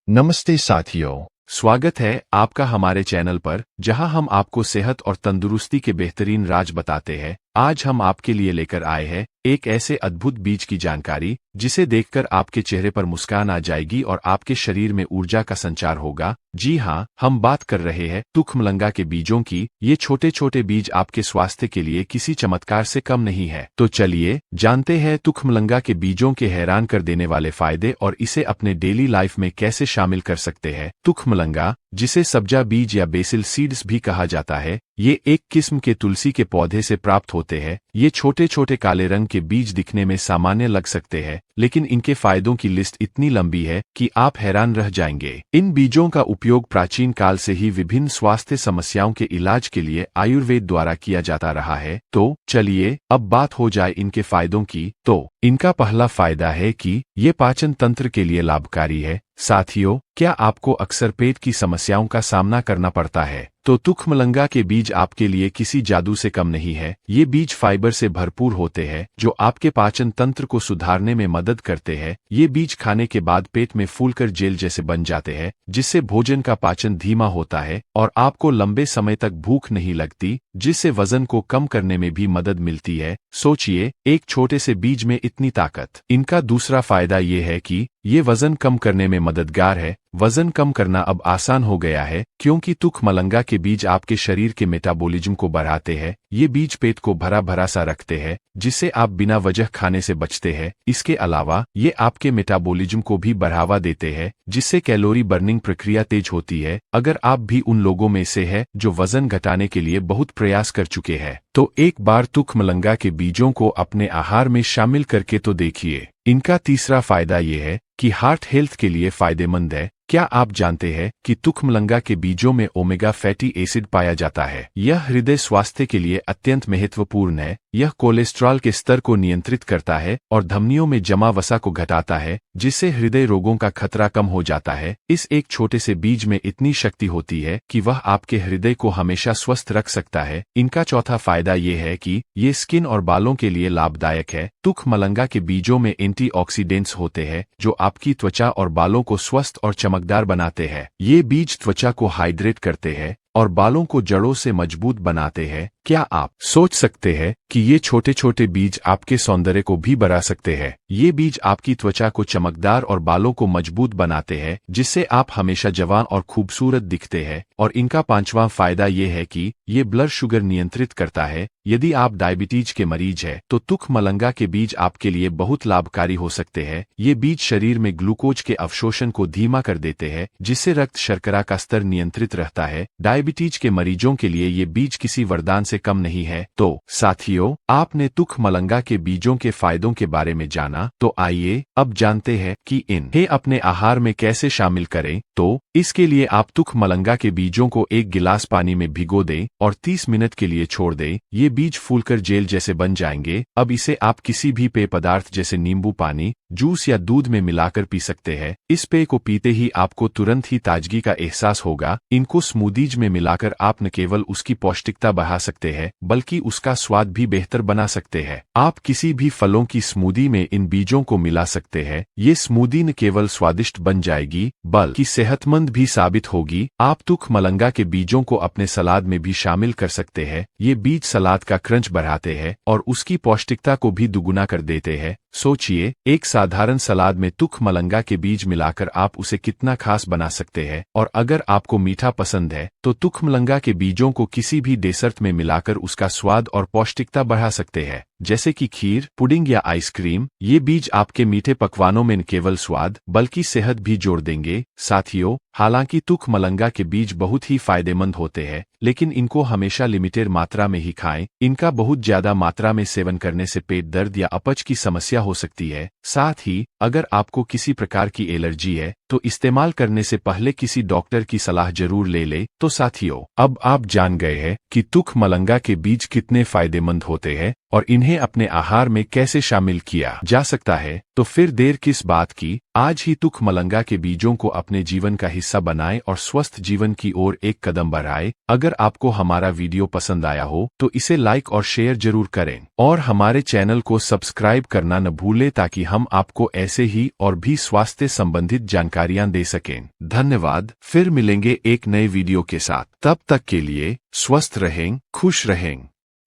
नमस्ते साथियों। स्वागत है आपका हमारे चैनल पर, जहां हम आपको सेहत और तंदुरुस्ती के बेहतरीन राज बताते हैं। आज हम आपके लिए लेकर आए हैं एक ऐसे अद्भुत बीज की जानकारी जिसे देखकर आपके चेहरे पर मुस्कान आ जाएगी और आपके शरीर में ऊर्जा का संचार होगा। जी हाँ, हम बात कर रहे हैं तुखमलंगा के बीजों की। ये छोटे छोटे बीज आपके स्वास्थ्य के लिए किसी चमत्कार से कम नहीं है। तो चलिए जानते हैं तुखमलंगा के बीजों के हैरान कर देने वाले फायदे और इसे अपने डेली लाइफ में कैसे शामिल कर सकते हैं। तुखमलंगा, जिसे सब्जा बीज या बेसिल सीड्स भी कहा जाता है, ये एक किस्म के तुलसी के पौधे से प्राप्त होते हैं। ये छोटे छोटे काले रंग के बीज दिखने में सामान्य लग सकते हैं, लेकिन इनके फायदों की लिस्ट इतनी लंबी है कि आप हैरान रह जाएंगे। इन बीजों का उपयोग प्राचीन काल से ही विभिन्न स्वास्थ्य समस्याओं के इलाज के लिए आयुर्वेद द्वारा किया जाता रहा है। तो चलिए अब बात हो जाए इनके फायदों की। तो इनका पहला फायदा है कि ये पाचन तंत्र के लिए लाभकारी है। साथियों, क्या आपको अक्सर पेट की समस्याओं का सामना करना पड़ता है? तो तुखमलंगा के बीज आपके लिए किसी जादू से कम नहीं है। ये बीज फाइबर से भरपूर होते हैं जो आपके पाचन तंत्र को सुधारने में मदद करते हैं। ये बीज खाने के बाद पेट में फूलकर जेल जैसे बन जाते हैं, जिससे भोजन का पाचन धीमा होता है और आपको लंबे समय तक भूख नहीं लगती, जिससे वजन को कम करने में भी मदद मिलती है। सोचिए, एक छोटे से बीज में इतनी ताकत। इनका दूसरा फायदा ये है कि ये वजन कम करने में मददगार है। वजन कम करना अब आसान हो गया है क्योंकि तुखमलंगा के बीज आपके शरीर के मेटाबॉलिज्म को बढ़ाते हैं। ये बीज पेट को भरा भरा सा रखते हैं, जिससे आप बिना वजह खाने से बचते हैं। इसके अलावा ये आपके मेटाबॉलिज्म को भी बढ़ावा देते हैं, जिससे कैलोरी बर्निंग प्रक्रिया तेज होती है। अगर आप भी उन लोगों में से हैं जो वजन घटाने के लिए बहुत प्रयास कर चुके हैं, तो एक बार तुखमलंगा के बीजों को अपने आहार में शामिल करके तो देखिए। इनका तीसरा फायदा ये है कि हार्ट हेल्थ के लिए फायदेमंद है। क्या आप जानते हैं कि तुखमलंगा के बीजों में ओमेगा फैटी एसिड पाया जाता है? यह हृदय स्वास्थ्य के लिए अत्यंत महत्वपूर्ण है। यह कोलेस्ट्रॉल के स्तर को नियंत्रित करता है और धमनियों में जमा वसा को घटाता है, जिससे हृदय रोगों का खतरा कम हो जाता है। इस एक छोटे से बीज में इतनी शक्ति होती है कि वह आपके हृदय को हमेशा स्वस्थ रख सकता है। इनका चौथा फायदा ये है कि ये स्किन और बालों के लिए लाभदायक है। तुखमलंगा के बीजों में एंटीऑक्सीडेंट्स होते हैं जो आपकी त्वचा और बालों को स्वस्थ और चमकदार बनाते हैं। ये बीज त्वचा को हाइड्रेट करते हैं और बालों को जड़ों से मजबूत बनाते हैं। क्या आप सोच सकते हैं कि ये छोटे छोटे बीज आपके सौंदर्य को भी बढ़ा सकते हैं? ये बीज आपकी त्वचा को चमकदार और बालों को मजबूत बनाते हैं, जिससे आप हमेशा जवान और खूबसूरत दिखते हैं। और इनका पांचवां फायदा ये है कि ये ब्लड शुगर नियंत्रित करता है। यदि आप डायबिटीज के मरीज हैं, तो तुखमलंगा के बीज आपके लिए बहुत लाभकारी हो सकते हैं। ये बीज शरीर में ग्लूकोज के अवशोषण को धीमा कर देते हैं, जिससे रक्त शर्करा का स्तर नियंत्रित रहता है। डायबिटीज के मरीजों के लिए ये बीज किसी वरदान से कम नहीं है। तो साथियों, आपने तुखमलंगा के बीजों के फायदों के बारे में जाना, तो आइए अब जानते हैं कि इन्हें अपने आहार में कैसे शामिल करें। तो इसके लिए आप तुखमलंगा के बीजों को एक गिलास पानी में भिगो दें और 30 मिनट के लिए छोड़ दें। ये बीज फूलकर जेल जैसे बन जाएंगे। अब इसे आप किसी भी पेय पदार्थ जैसे नींबू पानी, जूस या दूध में मिलाकर पी सकते हैं। इस पेय को पीते ही आपको तुरंत ही ताजगी का एहसास होगा। इनको स्मूदीज में मिलाकर आप न केवल उसकी पौष्टिकता बढ़ा सकते हैं, बल्कि उसका स्वाद भी बेहतर बना सकते हैं। आप किसी भी फलों की स्मूदी में इन बीजों को मिला सकते हैं। ये स्मूदी न केवल स्वादिष्ट बन जाएगी, बल्कि सेहतमंद भी साबित होगी। आप तुखमलंगा के बीजों को अपने सलाद में भी शामिल कर सकते हैं। ये बीज सलाद का क्रंच बढ़ाते हैं और उसकी पौष्टिकता को भी दुगुना कर देते हैं। सोचिए, एक साधारण सलाद में तुखमलंगा के बीज मिलाकर आप उसे कितना खास बना सकते हैं। और अगर आपको मीठा पसंद है, तो तुखमलंगा के बीजों को किसी भी डेसर्ट में मिलाकर उसका स्वाद और पौष्टिकता बढ़ा सकते हैं, जैसे कि खीर, पुडिंग या आइसक्रीम। ये बीज आपके मीठे पकवानों में न केवल स्वाद बल्कि सेहत भी जोड़ देंगे। साथियों, हालांकि तुखमलंगा के बीज बहुत ही फायदेमंद होते हैं, लेकिन इनको हमेशा लिमिटेड मात्रा में ही खाएं। इनका बहुत ज्यादा मात्रा में सेवन करने से पेट दर्द या अपच की समस्या हो सकती है। साथ ही अगर आपको किसी प्रकार की एलर्जी है, तो इस्तेमाल करने से पहले किसी डॉक्टर की सलाह जरूर ले ले। तो साथियों, अब आप जान गए हैं कि तुखमलंगा के बीज कितने फायदेमंद होते हैं और इन्हें अपने आहार में कैसे शामिल किया जा सकता है, तो फिर देर किस बात की, आज ही तुख मलंगा के बीजों को अपने जीवन का हिस्सा बनाएं और स्वस्थ जीवन की ओर एक कदम बढ़ाएं। अगर आपको हमारा वीडियो पसंद आया हो तो इसे लाइक और शेयर जरूर करें और हमारे चैनल को सब्सक्राइब करना न भूलें ताकि हम आपको ऐसे ही और भी स्वास्थ्य संबंधित जानकारियां दे सकें। धन्यवाद। फिर मिलेंगे एक नए वीडियो के साथ। तब तक के लिए स्वस्थ रहें, खुश रहें।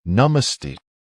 नमस्ते।